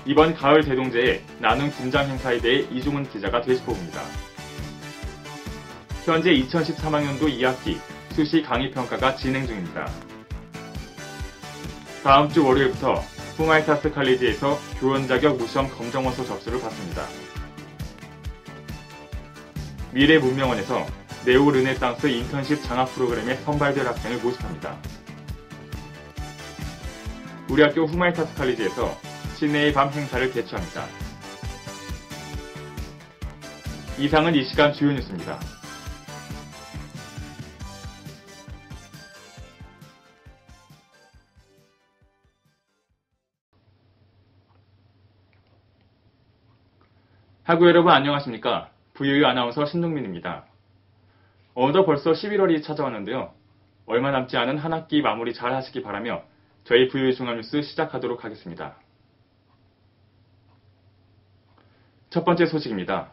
이번 가을 대동제의 나눔 김장 행사에 대해 이종훈 기자가 되짚어봅니다. 현재 2013학년도 2학기 수시 강의 평가가 진행 중입니다. 다음 주 월요일부터 후마이타스 칼리지에서 교원 자격 무시험 검정원서 접수를 받습니다. 미래문명원에서 네오 르네상스 인턴십 장학 프로그램에 선발될 학생을 모집합니다. 우리 학교 후마이타스 칼리지에서 시내의 밤 행사를 개최합니다. 이상은 이 시간 주요 뉴스입니다. 학우 여러분 안녕하십니까? VOU 아나운서 신동민입니다. 어느덧 벌써 11월이 찾아왔는데요. 얼마 남지 않은 한 학기 마무리 잘 하시기 바라며 저희 VOU 중앙뉴스 시작하도록 하겠습니다. 첫 번째 소식입니다.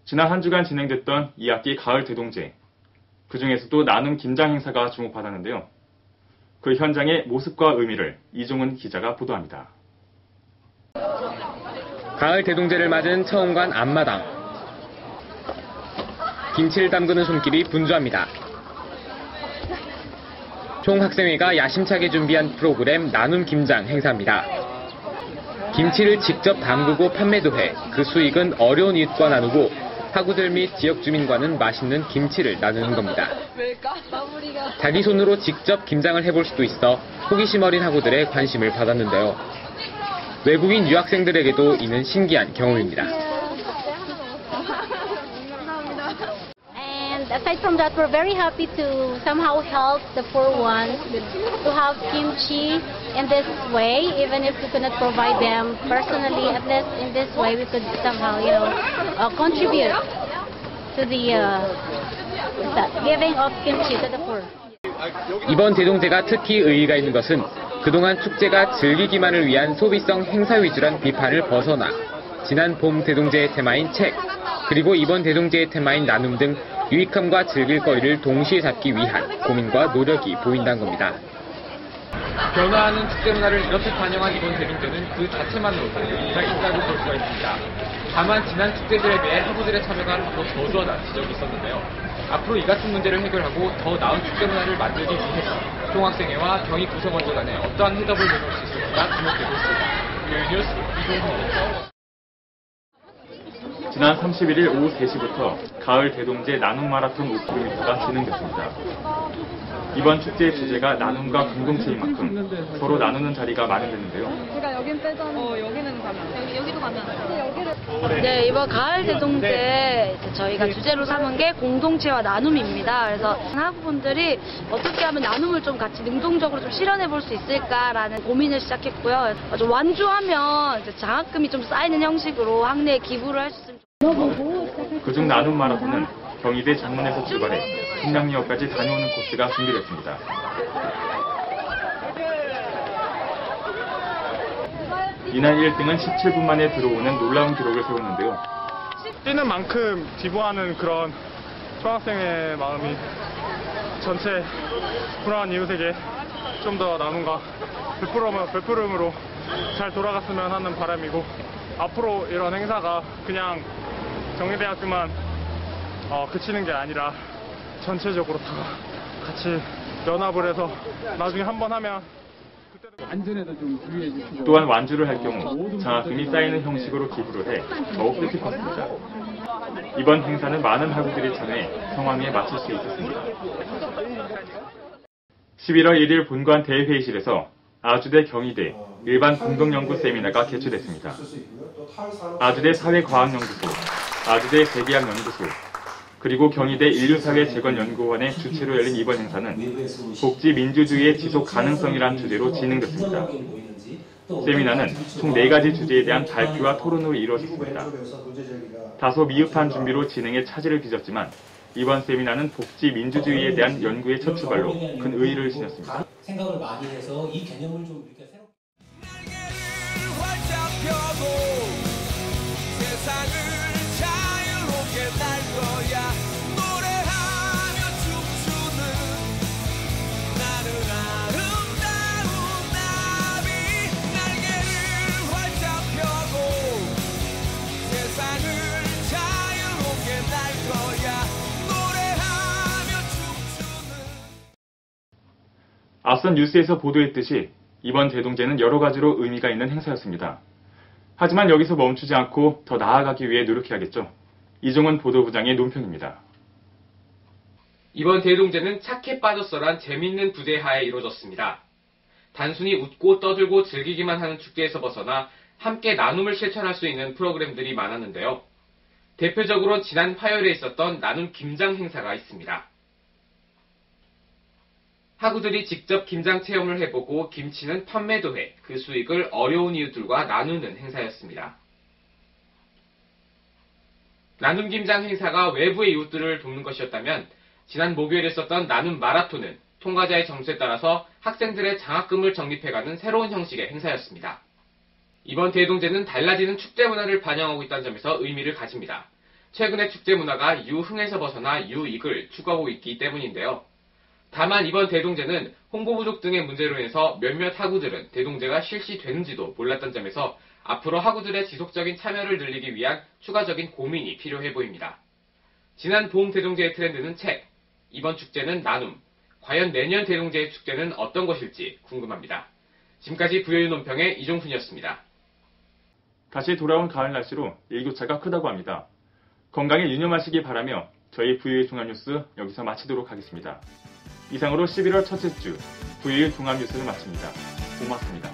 지난 한 주간 진행됐던 2학기 가을 대동제, 그 중에서도 나눔 김장 행사가 주목받았는데요. 그 현장의 모습과 의미를 이종훈 기자가 보도합니다. 가을 대동제를 맞은 처음관 앞마당. 김치를 담그는 손길이 분주합니다. 총학생회가 야심차게 준비한 프로그램 나눔 김장 행사입니다. 김치를 직접 담그고 판매도 해 그 수익은 어려운 이웃과 나누고 학우들 및 지역 주민과는 맛있는 김치를 나누는 겁니다. 자기 손으로 직접 김장을 해볼 수도 있어 호기심 어린 학우들의 관심을 받았는데요. 외국인 유학생들에게도 이는 신기한 경험입니다. And aside from that, we're very happy to somehow help the poor ones to have kimchi in this way. Even if we could not provide them personally, at least in this way we could somehow, contribute to the giving of kimchi to the poor. 이번 대동제가 특히 의의가 있는 것은 그동안 축제가 즐기기만을 위한 소비성 행사 위주란 비판을 벗어나 지난 봄 대동제의 테마인 책, 그리고 이번 대동제의 테마인 나눔 등 유익함과 즐길거리를 동시에 잡기 위한 고민과 노력이 보인다는 겁니다. 변화하는 축제 문화를 이렇게 반영한 이번 대동제는 그 자체만으로도 의미가 있다고 볼 수가 있습니다. 다만 지난 축제들에 비해 학우들의 참여가 더 저조하다는 지적이 있었는데요. 앞으로 이 같은 문제를 해결하고 더 나은 축제 문화를 만들기 위해서 총학생회와 경희 구성원들 간에 어떠한 해답을 내놓을 수 있을지가 주목되고 있습니다. VOU 뉴스 이종훈입니다. 지난 31일 오후 3시부터 가을 대동제 나눔 마라톤 5km가 진행됐습니다. 이번 축제의 주제가 나눔과 공동체인 만큼 서로 나누는 자리가 마련됐는데요. 제가 여긴 빼잖아. 여기는 가면. 여기도 가면. 네, 이번 가을 대동제 저희가 주제로 삼은 게 공동체와 나눔입니다. 그래서 학우분들이 어떻게 하면 나눔을 좀 같이 능동적으로 좀 실현해 볼 수 있을까라는 고민을 시작했고요. 좀 완주하면 이제 장학금이 좀 쌓이는 형식으로 학내에 기부를 할 수 있으면 그중 나눔 마라톤은 경희대 정문에서 출발해 풍량리역까지 다녀오는 코스가 준비됐습니다. 이날 1등은 17분 만에 들어오는 놀라운 기록을 세웠는데요. 뛰는 만큼 기부하는 그런 총학생의 마음이 전체 불안한 이웃에게 좀 더 나눔과 베푸름으로 잘 돌아갔으면 하는 바람이고, 앞으로 이런 행사가 그냥 경희대학교만 그치는 게 아니라 전체적으로 다 같이 연합을 해서 나중에 한번 하면 또한 완주를 할 경우 장학금이 쌓이는 형식으로 기부를 해 더욱 뜻깊었습니다. 이번 행사는 많은 학우들이 참여해 성황리에 마칠 수 있었습니다. 11월 1일 본관 대회의실에서 아주대 경희대 일반 공동연구 세미나가 개최됐습니다. 아주대 사회과학연구소, 아주대 세계학연구소, 그리고 경희대 인류사회재건연구원의 주최로 열린 이번 행사는 복지 민주주의의 지속 가능성이란 주제로 진행됐습니다. 세미나는 총 4가지 주제에 대한 발표와 토론으로 이루어졌습니다. 다소 미흡한 준비로 진행에 차질을 빚었지만 이번 세미나는 복지 민주주의에 대한 연구의 첫 출발로 큰 의의를 지녔습니다. 생각을 많이 해서 이 개념을 좀 이렇게 새롭게 아름다운 나비 날개를 활짝 펴 앞선 뉴스에서 보도했듯이 이번 대동제는 여러 가지로 의미가 있는 행사였습니다. 하지만 여기서 멈추지 않고 더 나아가기 위해 노력해야겠죠. 이종훈 보도부장의 논평입니다. 이번 대동제는 착해 빠졌어란 재밌는 부제하에 이루어졌습니다. 단순히 웃고 떠들고 즐기기만 하는 축제에서 벗어나 함께 나눔을 실천할 수 있는 프로그램들이 많았는데요. 대표적으로 지난 화요일에 있었던 나눔 김장 행사가 있습니다. 학우들이 직접 김장 체험을 해보고 김치는 판매도 해 그 수익을 어려운 이웃들과 나누는 행사였습니다. 나눔 김장 행사가 외부의 이웃들을 돕는 것이었다면 지난 목요일에 있었던 나눔 마라톤은 통과자의 점수에 따라서 학생들의 장학금을 적립해가는 새로운 형식의 행사였습니다. 이번 대동제는 달라지는 축제 문화를 반영하고 있다는 점에서 의미를 가집니다. 최근의 축제 문화가 유흥에서 벗어나 유익을 추구하고 있기 때문인데요. 다만 이번 대동제는 홍보 부족 등의 문제로 인해서 몇몇 학우들은 대동제가 실시되는지도 몰랐던 점에서 앞으로 학우들의 지속적인 참여를 늘리기 위한 추가적인 고민이 필요해 보입니다. 지난 봄 대동제의 트렌드는 책, 이번 축제는 나눔, 과연 내년 대동제의 축제는 어떤 것일지 궁금합니다. 지금까지 부여유 논평의 이종훈이었습니다. 다시 돌아온 가을 날씨로 일교차가 크다고 합니다. 건강에 유념하시기 바라며 저희 부여유 종합뉴스 여기서 마치도록 하겠습니다. 이상으로 11월 첫째 주 부여유 종합뉴스를 마칩니다. 고맙습니다.